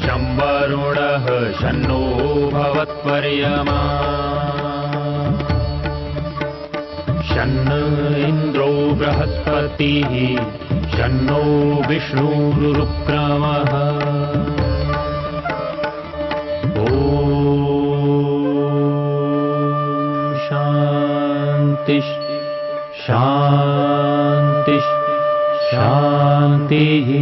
शं वरुणः शन्नो भवत्वर्यमा शन्न इन्द्रो बृहस्पतिः शन्नो विष्णुरुक्रमः ॐ शान्ति शान्ति शान्तिः।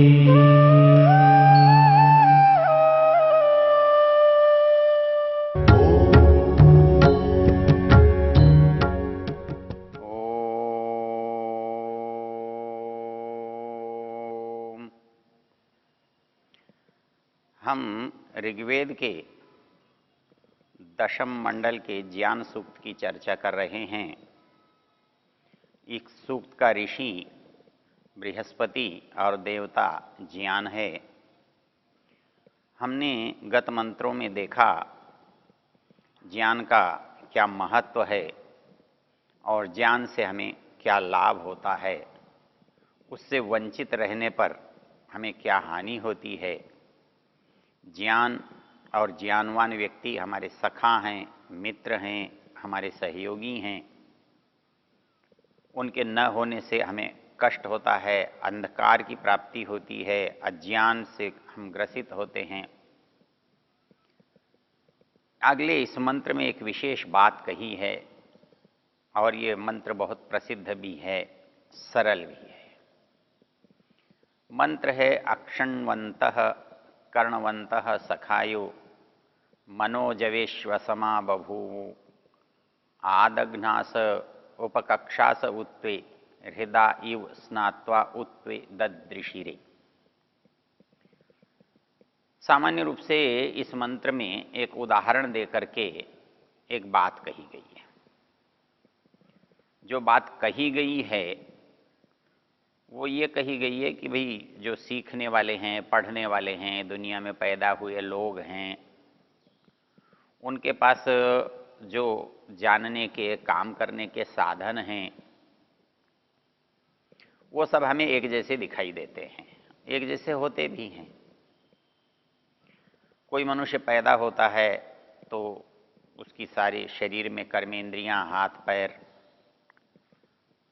हम ऋग्वेद के दशम मंडल के ज्ञान सूक्त की चर्चा कर रहे हैं। इस सूक्त का ऋषि बृहस्पति और देवता ज्ञान है। हमने गत मंत्रों में देखा ज्ञान का क्या महत्व है और ज्ञान से हमें क्या लाभ होता है, उससे वंचित रहने पर हमें क्या हानि होती है। ज्ञान और ज्ञानवान व्यक्ति हमारे सखा हैं, मित्र हैं, हमारे सहयोगी हैं। उनके न होने से हमें कष्ट होता है, अंधकार की प्राप्ति होती है, अज्ञान से हम ग्रसित होते हैं। अगले इस मंत्र में एक विशेष बात कही है और ये मंत्र बहुत प्रसिद्ध भी है, सरल भी है। मंत्र है अक्षण्वन्तः कर्णवन्तः सखायो मनोजवेश्वसमा बभूवु आदघ्नास उपकक्षास उत्वे हृदा इव स्नात्वा उत्वे ददृशिरे। सामान्य रूप से इस मंत्र में एक उदाहरण दे करके एक बात कही गई है। जो बात कही गई है वो ये कही गई है कि भाई जो सीखने वाले हैं, पढ़ने वाले हैं, दुनिया में पैदा हुए लोग हैं, उनके पास जो जानने के, काम करने के साधन हैं, वो सब हमें एक जैसे दिखाई देते हैं, एक जैसे होते भी हैं। कोई मनुष्य पैदा होता है तो उसकी सारी शरीर में कर्मेंद्रियां, हाथ पैर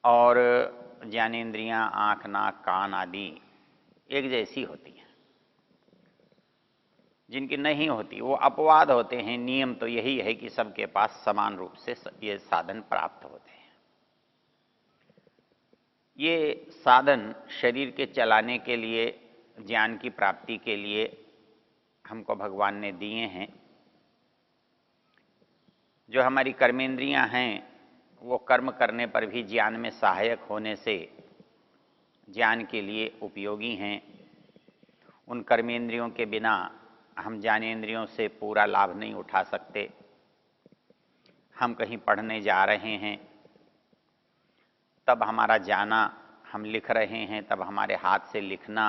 और ज्ञानेंद्रियां, आँख, नाक, कान आदि एक जैसी होती हैं। जिनकी नहीं होती वो अपवाद होते हैं। नियम तो यही है कि सबके पास समान रूप से ये साधन प्राप्त होते हैं। ये साधन शरीर के चलाने के लिए, ज्ञान की प्राप्ति के लिए हमको भगवान ने दिए हैं। जो हमारी कर्मेंद्रियां हैं वो कर्म करने पर भी ज्ञान में सहायक होने से ज्ञान के लिए उपयोगी हैं। उन कर्मेंद्रियों के बिना हम ज्ञानेंद्रियों से पूरा लाभ नहीं उठा सकते। हम कहीं पढ़ने जा रहे हैं तब हमारा जाना, हम लिख रहे हैं तब हमारे हाथ से लिखना,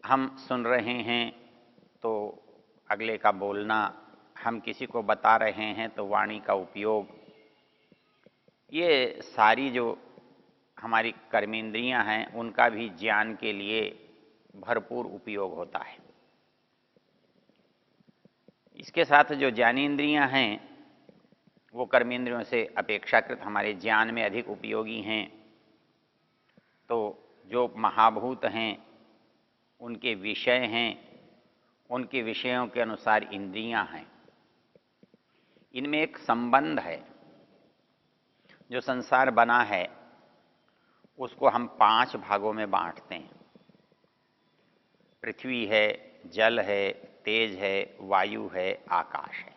हम सुन रहे हैं तो अगले का बोलना, हम किसी को बता रहे हैं तो वाणी का उपयोग, ये सारी जो हमारी कर्मेंद्रियां हैं उनका भी ज्ञान के लिए भरपूर उपयोग होता है। इसके साथ जो ज्ञानेंद्रियां हैं वो कर्मेंद्रियों से अपेक्षाकृत हमारे ज्ञान में अधिक उपयोगी हैं। तो जो महाभूत हैं उनके विषय हैं, उनके विषयों के अनुसार इंद्रियां हैं। इनमें एक संबंध है। जो संसार बना है उसको हम 5 भागों में बांटते हैं। पृथ्वी है, जल है, तेज है, वायु है, आकाश है।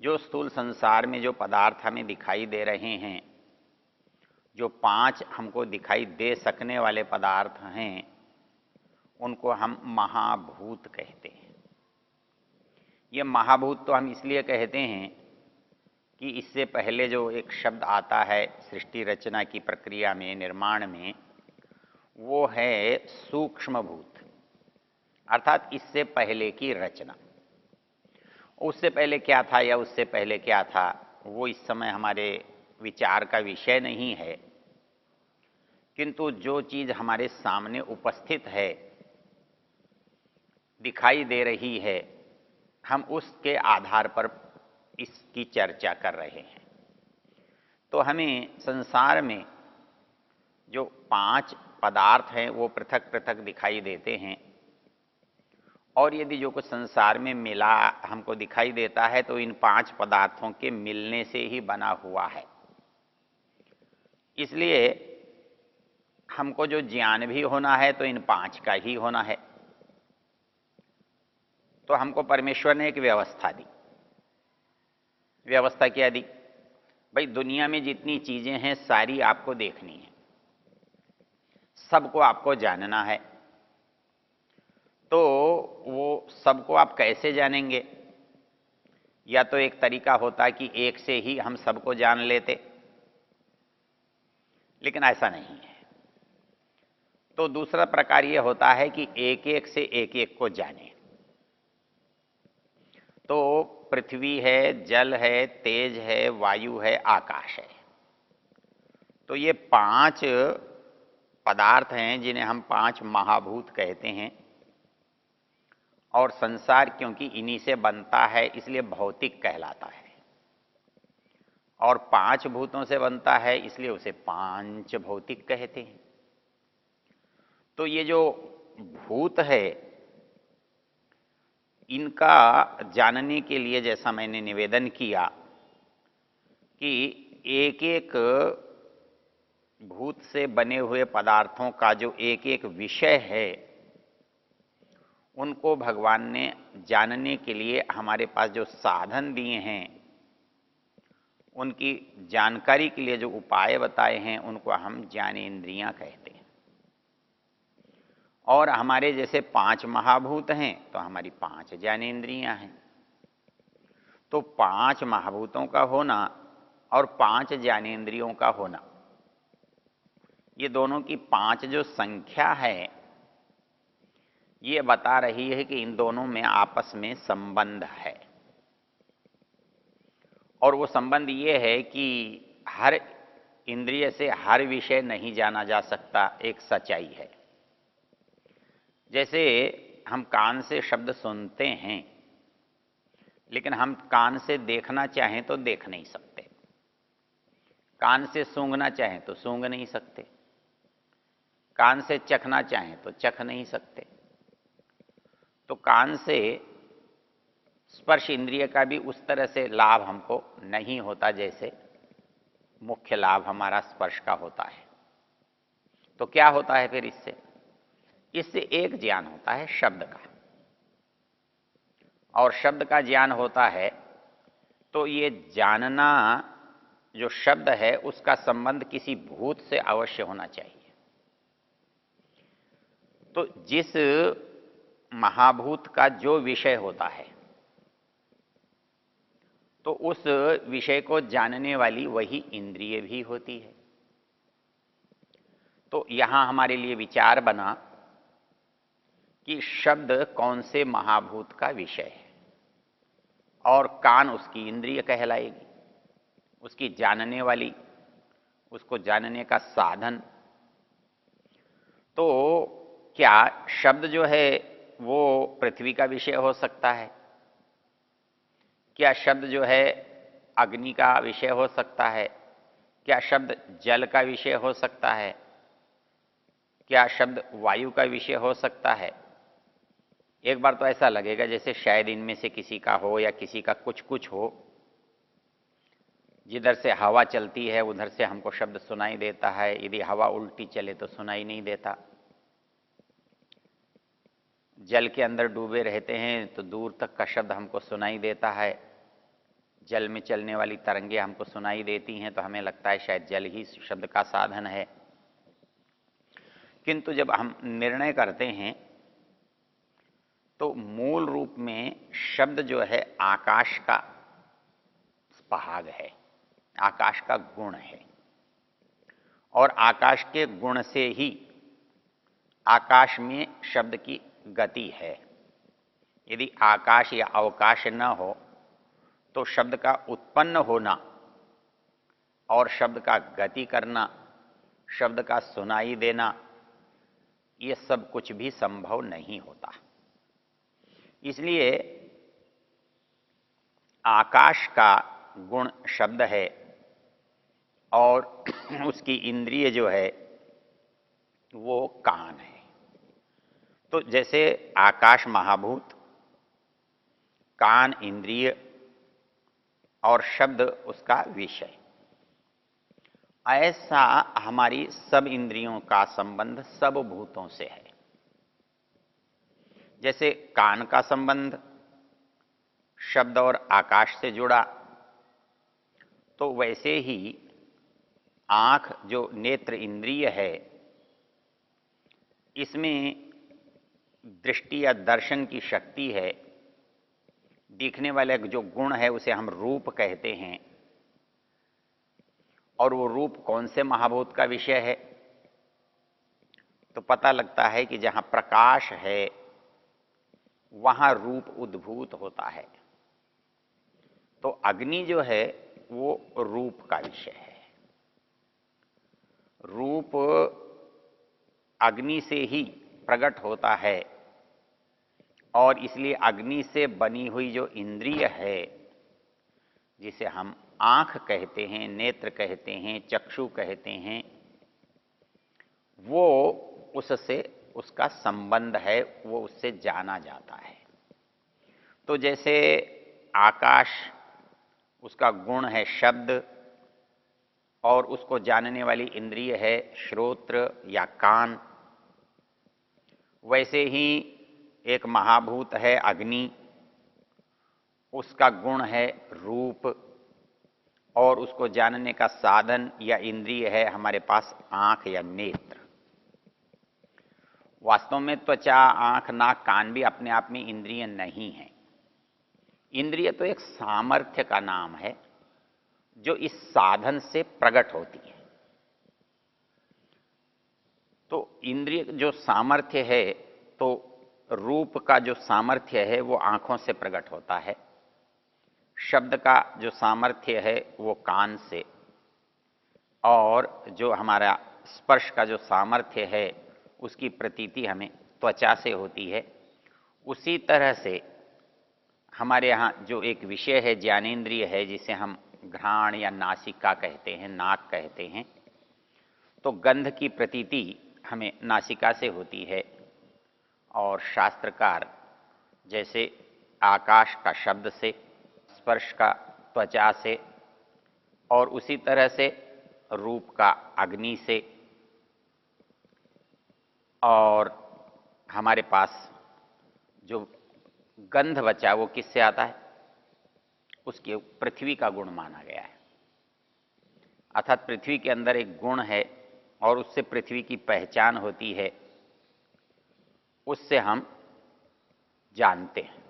जो स्थूल संसार में जो पदार्थ हमें दिखाई दे रहे हैं, जो 5 हमको दिखाई दे सकने वाले पदार्थ हैं, उनको हम महाभूत कहते हैं। ये महाभूत तो हम इसलिए कहते हैं कि इससे पहले जो एक शब्द आता है सृष्टि रचना की प्रक्रिया में, निर्माण में, वो है सूक्ष्म भूत, अर्थात इससे पहले की रचना। उससे पहले क्या था या उससे पहले क्या था वो इस समय हमारे विचार का विषय नहीं है, किंतु जो चीज़ हमारे सामने उपस्थित है दिखाई दे रही है, हम उसके आधार पर इसकी चर्चा कर रहे हैं। तो हमें संसार में जो 5 पदार्थ हैं वो पृथक पृथक दिखाई देते हैं, और यदि जो कुछ संसार में मिला हमको दिखाई देता है तो इन 5 पदार्थों के मिलने से ही बना हुआ है। इसलिए हमको जो ज्ञान भी होना है तो इन 5 का ही होना है। तो हमको परमेश्वर ने एक व्यवस्था दी। व्यवस्था क्या दी? भाई दुनिया में जितनी चीजें हैं सारी आपको देखनी है, सबको आपको जानना है। तो वो सबको आप कैसे जानेंगे? या तो एक तरीका होता कि एक से ही हम सबको जान लेते, लेकिन ऐसा नहीं है। तो दूसरा प्रकार ये होता है कि एक एक से एक एक को जाने। तो पृथ्वी है, जल है, तेज है, वायु है, आकाश है। तो ये 5 पदार्थ हैं जिन्हें हम 5 महाभूत कहते हैं। और संसार क्योंकि इन्हीं से बनता है इसलिए भौतिक कहलाता है, और 5 भूतों से बनता है इसलिए उसे 5 भौतिक कहते हैं। तो ये जो भूत है इनका जानने के लिए जैसा मैंने निवेदन किया कि एक एक भूत से बने हुए पदार्थों का जो एक एक विषय है उनको भगवान ने जानने के लिए हमारे पास जो साधन दिए हैं, उनकी जानकारी के लिए जो उपाय बताए हैं उनको हम ज्ञानेंद्रियां कहते हैं। और हमारे जैसे 5 महाभूत हैं तो हमारी 5 ज्ञानेंद्रियां हैं। तो 5 महाभूतों का होना और 5 ज्ञानेंद्रियों का होना, ये दोनों की 5 जो संख्या है ये बता रही है कि इन दोनों में आपस में संबंध है। और वो संबंध ये है कि हर इंद्रिय से हर विषय नहीं जाना जा सकता, एक सच्चाई है। जैसे हम कान से शब्द सुनते हैं, लेकिन हम कान से देखना चाहें तो देख नहीं सकते, कान से सूंघना चाहें तो सूंघ नहीं सकते, कान से चखना चाहें तो चख नहीं सकते। तो कान से स्पर्श इंद्रिय का भी उस तरह से लाभ हमको नहीं होता जैसे मुख्य लाभ हमारा स्पर्श का होता है। तो क्या होता है फिर इससे? इससे एक ज्ञान होता है शब्द का, और शब्द का ज्ञान होता है तो ये जानना जो शब्द है उसका संबंध किसी भूत से अवश्य होना चाहिए। तो जिस महाभूत का जो विषय होता है तो उस विषय को जानने वाली वही इंद्रिय भी होती है। तो यहां हमारे लिए विचार बना कि शब्द कौन से महाभूत का विषय है, और कान उसकी इंद्रिय कहलाएगी, उसकी जानने वाली, उसको जानने का साधन। तो क्या शब्द जो है वो पृथ्वी का विषय हो सकता है? क्या शब्द जो है अग्नि का विषय हो सकता है? क्या शब्द जल का विषय हो सकता है? क्या शब्द वायु का विषय हो सकता है? एक बार तो ऐसा लगेगा जैसे शायद इनमें से किसी का हो या किसी का कुछ कुछ हो। जिधर से हवा चलती है उधर से हमको शब्द सुनाई देता है, यदि हवा उल्टी चले तो सुनाई नहीं देता। जल के अंदर डूबे रहते हैं तो दूर तक का शब्द हमको सुनाई देता है, जल में चलने वाली तरंगे हमको सुनाई देती हैं तो हमें लगता है शायद जल ही शब्द का साधन है। किंतु जब हम निर्णय करते हैं तो मूल रूप में शब्द जो है आकाश का भाग है, आकाश का गुण है, और आकाश के गुण से ही आकाश में शब्द की गति है। यदि आकाश या अवकाश न हो तो शब्द का उत्पन्न होना और शब्द का गति करना, शब्द का सुनाई देना, ये सब कुछ भी संभव नहीं होता। इसलिए आकाश का गुण शब्द है और उसकी इंद्रिय जो है वो कान है। तो जैसे आकाश महाभूत, कान इंद्रिय और शब्द उसका विषय, ऐसा हमारी सब इंद्रियों का संबंध सब भूतों से है। जैसे कान का संबंध शब्द और आकाश से जुड़ा, तो वैसे ही आंख जो नेत्र इंद्रिय है, इसमें दृष्टि या दर्शन की शक्ति है। दिखने वाले जो गुण है उसे हम रूप कहते हैं, और वो रूप कौन से महाभूत का विषय है? तो पता लगता है कि जहां प्रकाश है वहां रूप उद्भूत होता है। तो अग्नि जो है वो रूप का विषय है। रूप अग्नि से ही प्रकट होता है, और इसलिए अग्नि से बनी हुई जो इंद्रिय है, जिसे हम आंख कहते हैं, नेत्र कहते हैं, चक्षु कहते हैं, वो उससे उसका संबंध है, वो उससे जाना जाता है। तो जैसे आकाश उसका गुण है शब्द, और उसको जानने वाली इंद्रिय है श्रोत्र या कान, वैसे ही एक महाभूत है अग्नि, उसका गुण है रूप, और उसको जानने का साधन या इंद्रिय है हमारे पास आंख या नेत्र। वास्तव में त्वचा, आंख, नाक, कान भी अपने आप में इंद्रिय नहीं है। इंद्रिय तो एक सामर्थ्य का नाम है जो इस साधन से प्रकट होती है। तो इंद्रिय जो सामर्थ्य है, तो रूप का जो सामर्थ्य है वो आंखों से प्रकट होता है, शब्द का जो सामर्थ्य है वो कान से, और जो हमारा स्पर्श का जो सामर्थ्य है उसकी प्रतीति हमें त्वचा से होती है। उसी तरह से हमारे यहाँ जो एक विषय है, ज्ञानेन्द्रिय है, जिसे हम घ्राण या नासिका कहते हैं, नाक कहते हैं, तो गंध की प्रतीति हमें नासिका से होती है। और शास्त्रकार जैसे आकाश का शब्द से, स्पर्श का त्वचा से, और उसी तरह से रूप का अग्नि से, और हमारे पास जो गंध बचा वो किससे आता है? उसके पृथ्वी का गुण माना गया है। अर्थात पृथ्वी के अंदर एक गुण है और उससे पृथ्वी की पहचान होती है, उससे हम जानते हैं।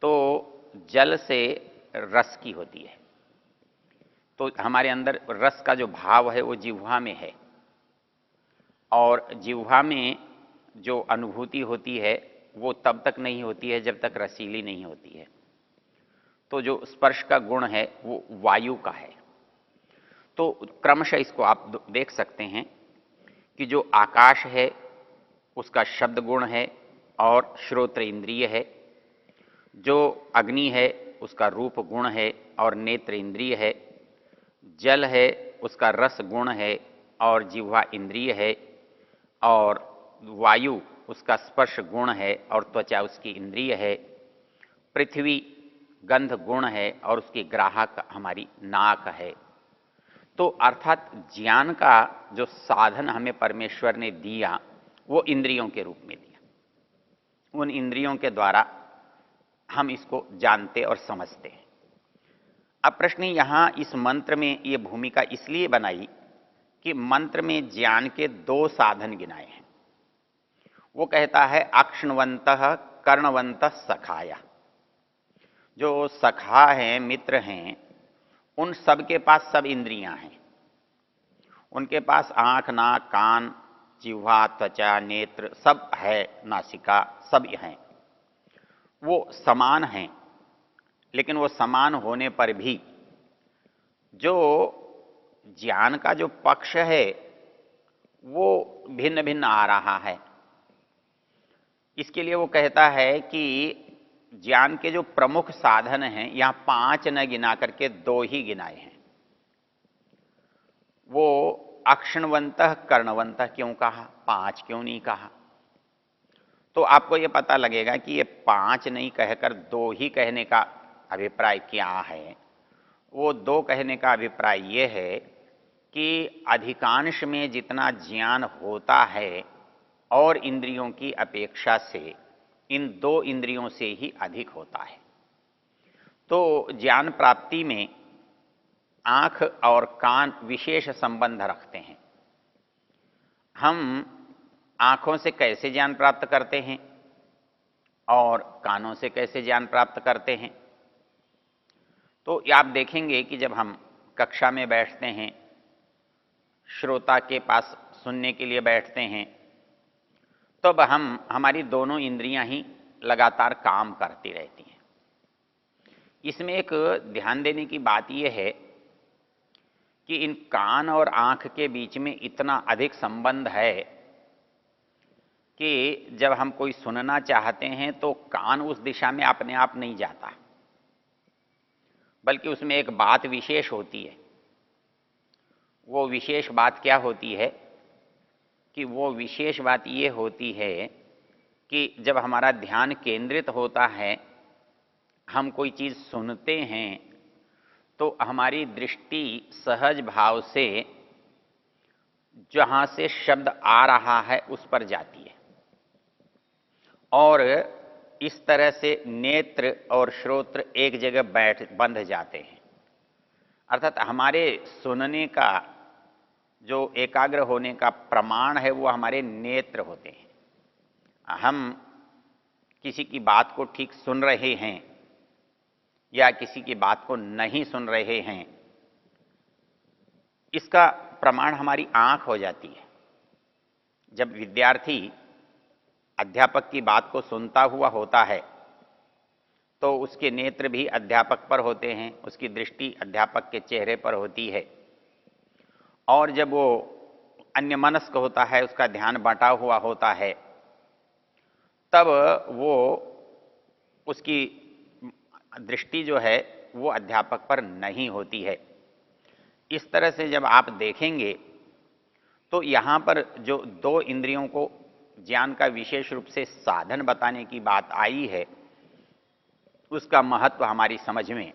तो जल से रस की होती है, तो हमारे अंदर रस का जो भाव है वो जिह्वा में है, और जिह्वा में जो अनुभूति होती है वो तब तक नहीं होती है जब तक रसीली नहीं होती है। तो जो स्पर्श का गुण है वो वायु का है। तो क्रमशः इसको आप देख सकते हैं कि जो आकाश है उसका शब्द गुण है और श्रोत्र इंद्रिय है, जो अग्नि है उसका रूप गुण है और नेत्र इंद्रिय है, जल है उसका रस गुण है और जिह्वा इंद्रिय है, और वायु उसका स्पर्श गुण है और त्वचा उसकी इंद्रिय है, पृथ्वी गंध गुण है और उसकी ग्राहक हमारी नाक है। तो अर्थात ज्ञान का जो साधन हमें परमेश्वर ने दिया वो इंद्रियों के रूप में दिया। उन इंद्रियों के द्वारा हम इसको जानते और समझते हैं। अब प्रश्न यहाँ इस मंत्र में ये भूमिका इसलिए बनाई कि मंत्र में ज्ञान के दो साधन गिनाए हैं। वो कहता है अक्ष्णवंतः कर्णवंतः सखाया। जो सखा हैं, मित्र हैं, उन सब के पास सब इंद्रियां हैं। उनके पास आंख, नाक, कान, जिह्वा, त्वचा, नेत्र सब है, नासिका सब हैं। वो समान हैं, लेकिन वो समान होने पर भी जो ज्ञान का जो पक्ष है वो भिन्न भिन्न आ रहा है। इसके लिए वो कहता है कि ज्ञान के जो प्रमुख साधन हैं, यहां 5 न गिना करके 2 ही गिनाए हैं। वो अक्षणवंतः कर्णवंतः क्यों कहा, 5 क्यों नहीं कहा? तो आपको ये पता लगेगा कि ये 5 नहीं कहकर 2 ही कहने का अभिप्राय क्या है। वो 2 कहने का अभिप्राय ये है कि अधिकांश में जितना ज्ञान होता है और इंद्रियों की अपेक्षा से इन 2 इंद्रियों से ही अधिक होता है। तो ज्ञान प्राप्ति में आंख और कान विशेष संबंध रखते हैं। हम आंखों से कैसे ज्ञान प्राप्त करते हैं और कानों से कैसे ज्ञान प्राप्त करते हैं? तो आप देखेंगे कि जब हम कक्षा में बैठते हैं, श्रोता के पास सुनने के लिए बैठते हैं, तब हमारी दोनों इंद्रियां ही लगातार काम करती रहती हैं। इसमें एक ध्यान देने की बात यह है कि इन कान और आंख के बीच में इतना अधिक संबंध है कि जब हम कोई सुनना चाहते हैं तो कान उस दिशा में अपने आप नहीं जाता, बल्कि उसमें एक बात विशेष होती है। वो विशेष बात क्या होती है कि वो विशेष बात ये होती है कि जब हमारा ध्यान केंद्रित होता है, हम कोई चीज़ सुनते हैं, तो हमारी दृष्टि सहज भाव से जहाँ से शब्द आ रहा है उस पर जाती है और इस तरह से नेत्र और श्रोत्र एक जगह बंध जाते हैं। अर्थात हमारे सुनने का जो एकाग्र होने का प्रमाण है वो हमारे नेत्र होते हैं। हम किसी की बात को ठीक सुन रहे हैं या किसी की बात को नहीं सुन रहे हैं, इसका प्रमाण हमारी आंख हो जाती है। जब विद्यार्थी अध्यापक की बात को सुनता हुआ होता है तो उसके नेत्र भी अध्यापक पर होते हैं, उसकी दृष्टि अध्यापक के चेहरे पर होती है। और जब वो अन्यमनस्क होता है, उसका ध्यान बंटा हुआ होता है, तब वो उसकी दृष्टि जो है वो अध्यापक पर नहीं होती है। इस तरह से जब आप देखेंगे तो यहाँ पर जो 2 इंद्रियों को ज्ञान का विशेष रूप से साधन बताने की बात आई है, उसका महत्व हमारी समझ में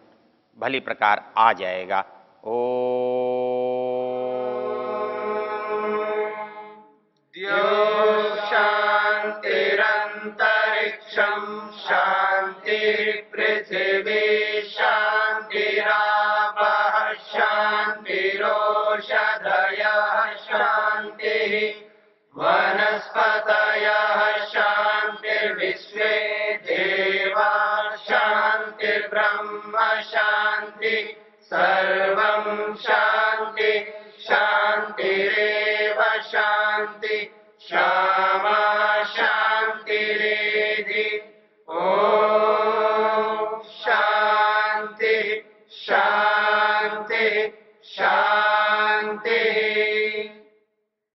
भली प्रकार आ जाएगा। ओ शांतिरंतरिक्षं शांति पृथिवी शांतिरापः शांतिरोषधयः शांतिः वनस्पतयः शांतिर्विश्वे देवा शांतिर्ब्रह्म शांति सर्वं शांति शांतिरेव शांति श्यामा